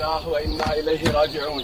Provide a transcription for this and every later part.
لله وإنا إليه راجعون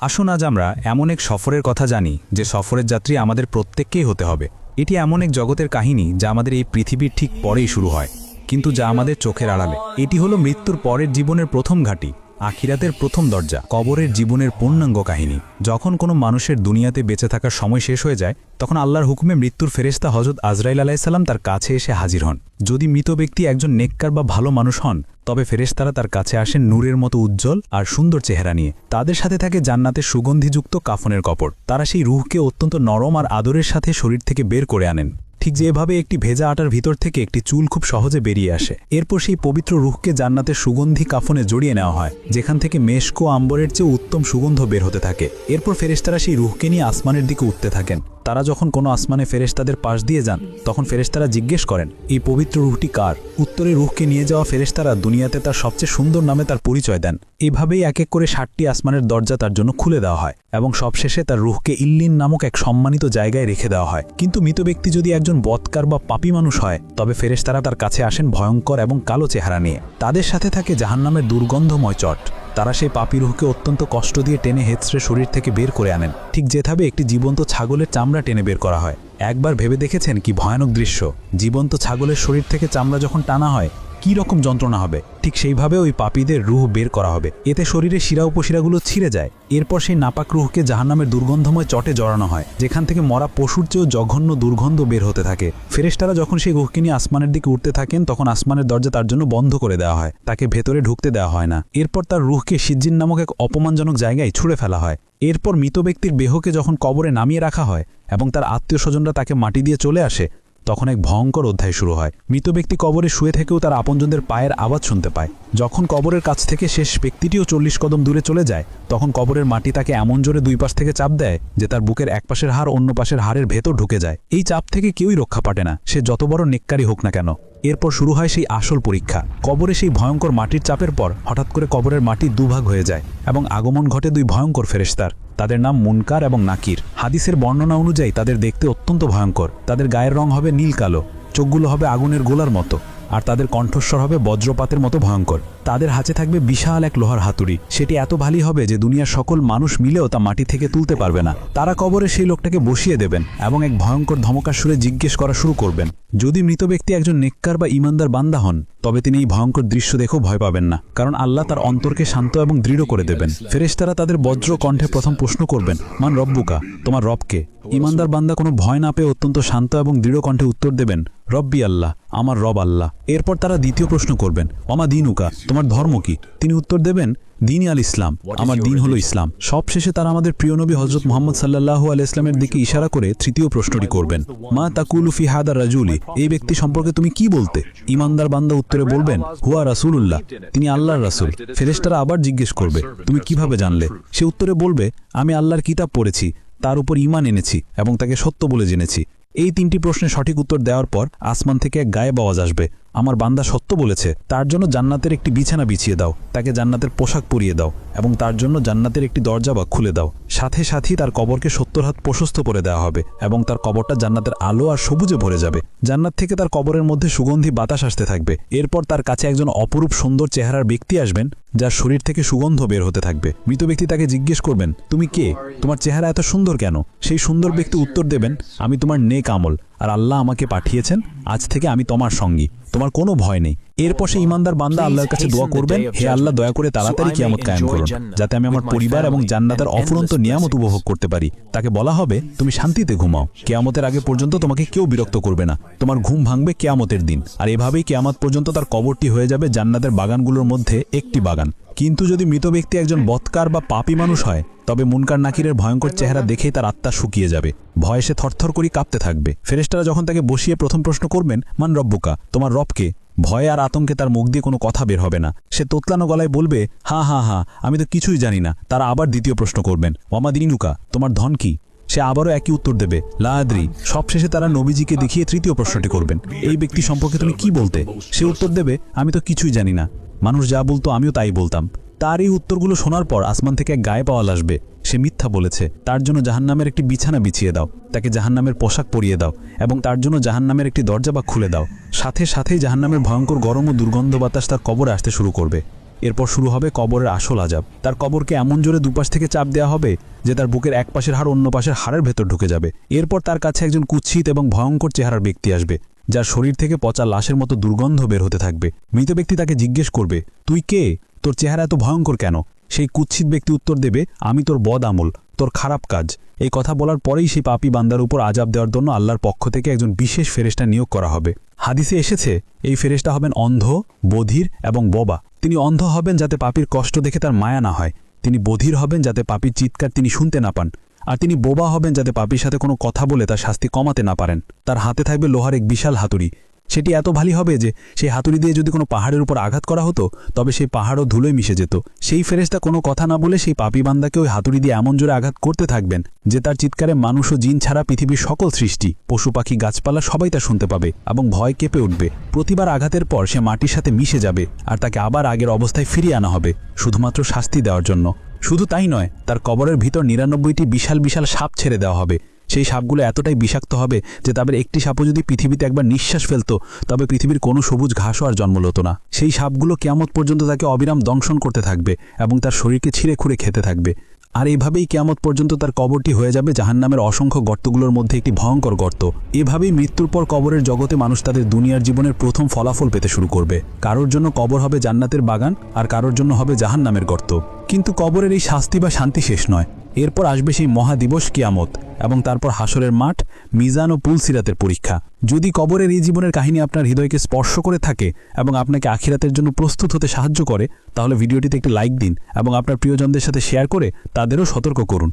আসুন আজ আমরা এমন এক সফরের কথা জানি যে সফরের যাত্রী আমাদের প্রত্যেককেই হতে হবে। এটি এমন এক জগতের কাহিনী যা আমাদের এই পৃথিবীর ঠিক পরেই শুরু হয়, কিন্তু যা আমাদের চোখের আড়ালে। এটি হলো মৃত্যুর পরের জীবনের প্রথম ঘাঁটি, আখিরাতের প্রথম দরজা, কবরের জীবনের পূর্ণাঙ্গ কাহিনী। যখন কোনো মানুষের দুনিয়াতে বেঁচে থাকার সময় শেষ হয়ে যায়, তখন আল্লাহর হুকুমে মৃত্যুর ফেরেশতা হযরত আজরাইল আলাইহিস সালাম তার কাছে এসে হাজির হন। যদি মৃত ব্যক্তি একজন নেককার বা ভালো মানুষ হন, তবে ফেরেশতারা তার কাছে আসেন নূরের মতো উজ্জ্বল আর সুন্দর চেহারা নিয়ে। তাদের সাথে থাকে জান্নাতের সুগন্ধিযুক্ত কাফনের কাপড়। তারা সেই রূহকে অত্যন্ত নরম আর আদরের সাথে শরীর থেকে বের করে আনেন, ঠিক যেভাবে একটি ভেজা আটার ভিতর থেকে একটি চুল খুব সহজে বেরিয়ে আসে। এরপর সেই পবিত্র রূহকে জান্নাতের সুগন্ধি কাফনে জড়িয়ে নেওয়া হয়, যেখান থেকে মেশক ও আম্বরের চেয়ে উত্তম সুগন্ধ বের হতে থাকে। এরপর ফেরেশতারা সেই রূহকে নিয়ে আসমানের দিকে উঠতে থাকেন। তারা যখন কোনো আসমানে ফেরেশতাদের পাশ দিয়ে যান, তখন ফেরেশতারা জিজ্ঞেস করেন, এই পবিত্র রূহটি কার? উত্তরে রূহকে নিয়ে যাওয়া ফেরেশতারা দুনিয়াতে তার সবচেয়ে সুন্দর নামে তার পরিচয় দেন। এভাবেই এক এক করে ৭টি আসমানের দরজা তার জন্য খুলে দেওয়া হয় এবং সবশেষে তার রূহকে ইল্লিন নামক এক সম্মানিত জায়গায় রেখে দেওয়া হয়। কিন্তু মৃত ব্যক্তি যদি একজন বদকার বা পাপী মানুষ হয়, তবে ফেরেশতারা তার কাছে আসেন ভয়ঙ্কর এবং কালো চেহারা নিয়ে। তাদের সাথে থাকে জাহান্নামের দুর্গন্ধময় চট। তারা সেই পাপী রূহকে অত্যন্ত কষ্ট দিয়ে টেনে হেঁচড়ে শরীর থেকে বের করে আনেন, ঠিক যেভাবে একটি জীবন্ত ছাগলের চামড়া টেনে বের করা হয়। একবার ভেবে দেখেছেন কি ভয়ানক দৃশ্য? জীবন্ত ছাগলের শরীর থেকে চামড়া যখন টানা হয়, কী রকম যন্ত্রণা হবে? ঠিক সেইভাবে ওই পাপীদের রূহ বের করা হবে। এতে শরীরে শিরা উপশিরাগুলো ছিঁড়ে যায়। এরপর সেই নাপাক রূহকে জাহান্নামের দুর্গন্ধময় চটে জড়ানো হয়, যেখান থেকে মরা পশুর চেয়েও জঘন্য দুর্গন্ধ বের হতে থাকে। ফেরেশতারা যখন সেই রূহকে নিয়ে আসমানের দিকে উঠতে থাকেন, তখন আসমানের দরজা তার জন্য বন্ধ করে দেওয়া হয়, তাকে ভেতরে ঢুকতে দেওয়া হয় না। এরপর তার রূহকে সিজ্জিন নামক এক অপমানজনক জায়গায় ছুঁড়ে ফেলা হয়। এরপর মৃত ব্যক্তির দেহকে যখন কবরে নামিয়ে রাখা হয় এবং তার আত্মীয় স্বজনরা তাকে মাটি দিয়ে চলে আসে, তখন এক ভয়ঙ্কর অধ্যায় শুরু হয়। মৃত ব্যক্তি কবরে শুয়ে থেকেও তার আপনজনদের পায়ের আওয়াজ শুনতে পায়। যখন কবরের কাছ থেকে শেষ ব্যক্তিটিও ৪০ কদম দূরে চলে যায়, তখন কবরের মাটি তাকে এমন জোরে দুই পাশ থেকে চাপ দেয় যে তার বুকের এক পাশের হাড় অন্য পাশের হাড়ের ভেতর ঢুকে যায়। এই চাপ থেকে কেউই রক্ষা পায় না, সে যত বড় নেককারী হোক না কেন। এরপর শুরু হয় সেই আসল পরীক্ষা। কবরে সেই ভয়ঙ্কর মাটির চাপের পর হঠাৎ করে কবরের মাটি দুভাগ হয়ে যায় এবং আগমন ঘটে দুই ভয়ঙ্কর ফেরেশতার। তাদের নাম মুনকার এবং নাকির। হাদিসের বর্ণনা অনুযায়ী তাদের দেখতে অত্যন্ত ভয়ঙ্কর। তাদের গায়ের রং হবে নীল কালো, চোখগুলো হবে আগুনের গোলার মতো, আর তাদের কণ্ঠস্বর হবে বজ্রপাতের মতো ভয়ঙ্কর। তাদের হাতে থাকবে বিশাল এক লোহার হাতুড়ি। সেটি এত ভারী হবে যে দুনিয়ার সকল মানুষ মিলেও তা মাটি থেকে তুলতে পারবে না। তারা কবরে সেই লোকটাকে বসিয়ে দেবেন এবং এক ভয়ঙ্কর ধমকার সুরে জিজ্ঞেস করা শুরু করবেন। যদি মৃত ব্যক্তি একজন নেককার বা ইমানদার বান্দা হন, তবে তিনি এই ভয়ঙ্কর দৃশ্য দেখেও ভয় পাবেন না, কারণ আল্লাহ তার অন্তরকে শান্ত এবং দৃঢ় করে দেবেন। ফেরেশতারা তাদের বজ্র কণ্ঠে প্রথম প্রশ্ন করবেন, মান রব্বুকা, তোমার রবকে? ইমানদার বান্দা কোনো ভয় না পেয়ে অত্যন্ত শান্ত এবং দৃঢ় কণ্ঠে উত্তর দেবেন, রব্বি আল্লাহ, আমার রব আল্লাহ। এরপর তারা দ্বিতীয় প্রশ্ন করবেন, অমা দিনুকা, তোমার ধর্ম কি? তিনি উত্তর দেবেন, দিন আল ইসলাম, আমার দিন হলো ইসলাম। সবশেষে তারা আমাদের প্রিয় নবী হযরত মুহাম্মদ সাল্লাল্লাহু আলাইহি ইসলামের দিকে ইশারা করে তৃতীয় প্রশ্নটি করবেন, মা তাকুলু ফি হাদা রাজুলি, এই ব্যক্তি সম্পর্কে তুমি কি বলতে? ইমানদার বান্দা উত্তরে বলবেন, হুয়া রাসূলুল্লাহ, তিনি আল্লাহর রাসূল। ফেরেশতারা আবার জিজ্ঞেস করবে, তুমি কিভাবে জানলে? সে উত্তরে বলবে, আমি আল্লাহর কিতাব পড়েছি, তার উপর ঈমান এনেছি এবং তাকে সত্য বলে জেনেছি। এই তিনটি প্রশ্নের সঠিক উত্তর দেওয়ার পর আসমান থেকে এক গায়েব আওয়াজ আসবে, আমার বান্দা সত্য বলেছে, তার জন্য জান্নাতের একটি বিছানা বিছিয়ে দাও, তাকে জান্নাতের পোশাক পরিয়ে দাও এবং তার জন্য জান্নাতের একটি দরজা বা খুলে দাও। সাথে সাথেই তার কবরকে ৭০ হাত প্রশস্ত করে দেওয়া হবে এবং তার কবরটা জান্নাতের আলো আর সবুজে ভরে যাবে। জান্নাত থেকে তার কবরের মধ্যে সুগন্ধি বাতাস আসতে থাকবে। এরপর তার কাছে একজন অপরূপ সুন্দর চেহারার ব্যক্তি আসবেন, যার শরীর থেকে সুগন্ধ বের হতে থাকবে। মৃত ব্যক্তি তাকে জিজ্ঞেস করবেন, তুমি কে? তোমার চেহারা এত সুন্দর কেন? সেই সুন্দর ব্যক্তি উত্তর দেবেন, আমি তোমার নেক আমল, আর আল্লাহ আমাকে পাঠিয়েছেন, আজ থেকে আমি তোমার সঙ্গী, তোমার কোনো ভয় নেই। এরপর সে ইমানদার বান্দা আল্লাহর কাছে দোয়া করবেন, হে আল্লাহ, দয়া করে তাড়াতাড়ি কিয়ামত কায়েম করুন, যাতে আমি আমার পরিবার এবং জান্নাতের অফুরন্ত নিয়ামত উপভোগ করতে পারি। তাকে বলা হবে, তুমি শান্তিতে ঘুমাও, কিয়ামতের আগে পর্যন্ত তোমাকে কেউ বিরক্ত করবে না, তোমার ঘুম ভাঙবে কিয়ামতের দিন। আর এভাবেই কিয়ামত পর্যন্ত তার কবরটি হয়ে যাবে জান্নাতের বাগানগুলোর মধ্যে একটি বাগান। কিন্তু যদি মৃত ব্যক্তি একজন বদকার বা পাপী মানুষ হয়, তবে মুনকার নাকিরের ভয়ঙ্কর চেহারা দেখেই তার আত্মা শুকিয়ে যাবে, ভয়ে সে থরথর করে কাঁপতে থাকবে। ফেরেশতারা যখন তাকে বসিয়ে প্রথম প্রশ্ন করবেন, মান রব্বুকা, তোমার রবকে? ভয়ে আর আতঙ্কে তার মুখ দিয়ে কোনো কথা বের হবে না। সে তোতলানো গলায় বলবে, হা হা হা, আমি তো কিছুই জানি না। তারা আবার দ্বিতীয় প্রশ্ন করবেন, ওমা দিনুকা, তোমার ধন কি? সে আবারও একই উত্তর দেবে, লা আদ্রি। সবশেষে তারা নবীজিকে দেখিয়ে তৃতীয় প্রশ্নটি করবেন, এই ব্যক্তি সম্পর্কে তুমি কি বলতে? সে উত্তর দেবে, আমি তো কিছুই জানি না, মানুষ যা বলতো আমিও তাই বলতাম। তার এই উত্তরগুলো শোনার পর আসমান থেকে এক গায়েব আওয়াজ আসবে, সে মিথ্যা বলেছে, তার জন্য জাহান্নামের একটি বিছানা বিছিয়ে দাও, তাকে জাহান্নামের পোশাক পরিয়ে দাও এবং তার জন্য জাহান্নামের একটি দরজা বা খুলে দাও। সাথে সাথেই জাহান্নামের ভয়ঙ্কর গরম ও দুর্গন্ধ বাতাস তার কবরে আসতে শুরু করবে। এরপর শুরু হবে কবরের আসল আযাব। তার কবরকে এমন জোরে দুপাশ থেকে চাপ দেওয়া হবে যে তার বুকের এক পাশের হাড় অন্য পাশের হাড়ের ভেতর ঢুকে যাবে। এরপর তার কাছে একজন কুৎসিত এবং ভয়ঙ্কর চেহারার ব্যক্তি আসবে, যার শরীর থেকে পচা লাশের মতো দুর্গন্ধ বের হতে থাকবে। মৃত ব্যক্তি তাকে জিজ্ঞেস করবে, তুই কে? তোর চেহারা এত ভয়ঙ্কর কেন? সেই কুৎসিত ব্যক্তি উত্তর দেবে, আমি তোর বদ আমল, তোর খারাপ কাজ। এই কথা বলার পরেই সেই পাপী বান্দার উপর আযাব দেওয়ার জন্য আল্লাহর পক্ষ থেকে একজন বিশেষ ফেরেশতা নিয়োগ করা হবে। হাদিসে এসেছে, এই ফেরেশতা হবেন অন্ধ, বধির এবং বোবা। তিনি অন্ধ হবেন যাতে পাপীর কষ্ট দেখে তার মায়া না হয়, তিনি বধির হবেন যাতে পাপীর চিৎকার তিনি শুনতে না পান, আর তিনি বোবা হবেন যাতে পাপীর সাথে কোনো কথা বলে তার শাস্তি কমাতে না পারেন। তার হাতে থাকবে লোহার এক বিশাল হাতুড়ি। সেটি এত ভারী হবে যে সেই হাতুড়ি দিয়ে যদি কোনো পাহাড়ের উপর আঘাত করা হতো তবে সেই পাহাড়ও ধুলোয় মিশে যেত। সেই ফেরেশতা কোনো কথা না বলে সেই পাপী বান্দাকে ওই হাতুড়ি দিয়ে এমন জোরে আঘাত করতে থাকবেন যে তার চিৎকারে মানুষ ও জিন ছাড়া পৃথিবীর সকল সৃষ্টি, পশু পাখি গাছপালা সবাই তা শুনতে পাবে এবং ভয় কেঁপে উঠবে। প্রতিবার আঘাতের পর সে মাটির সাথে মিশে যাবে আর তাকে আবার আগের অবস্থায় ফিরিয়ে আনা হবে, শুধুমাত্র শাস্তি দেওয়ার জন্য। শুধু তাই নয়, তার কবরের ভিতর ৯৯টি বিশাল বিশাল সাপ ছেড়ে দেওয়া হবে। সেই সাপগুলো এতটাই বিষাক্ত হবে যে তাদের একটি সাপও যদি পৃথিবীতে একবার নিঃশ্বাস ফেলত তবে পৃথিবীর কোনো সবুজ ঘাসও আর জন্ম হতো না। সেই সাপগুলো কিয়ামত পর্যন্ত তাকে অবিরাম দংশন করতে থাকবে এবং তার শরীরকে ছিঁড়ে খুঁড়ে খেতে থাকবে। আর এইভাবেই কিয়ামত পর্যন্ত তার কবরটি হয়ে যাবে জাহান্নামের অসংখ্য গর্তগুলোর মধ্যে একটি ভয়ঙ্কর গর্ত। এভাবেই মৃত্যুর পর কবরের জগতে মানুষ তাদের দুনিয়ার জীবনের প্রথম ফলাফল পেতে শুরু করবে। কারোর জন্য কবর হবে জান্নাতের বাগান, আর কারোর জন্য হবে জাহান্নামের গর্ত। কিন্তু কবরের এই শাস্তি বা শান্তি শেষ নয়। এরপর আসবে সেই মহাদিবস কিয়ামত এবং তারপর হাসরের মাঠ, মিজান ও পুলসিরাতের পরীক্ষা। যদি কবরের এই জীবনের কাহিনী আপনার হৃদয়কে স্পর্শ করে থাকে এবং আপনাকে আখিরাতের জন্য প্রস্তুত হতে সাহায্য করে, তাহলে ভিডিওটিতে একটি লাইক দিন এবং আপনার প্রিয়জনদের সাথে শেয়ার করে তাদেরও সতর্ক করুন।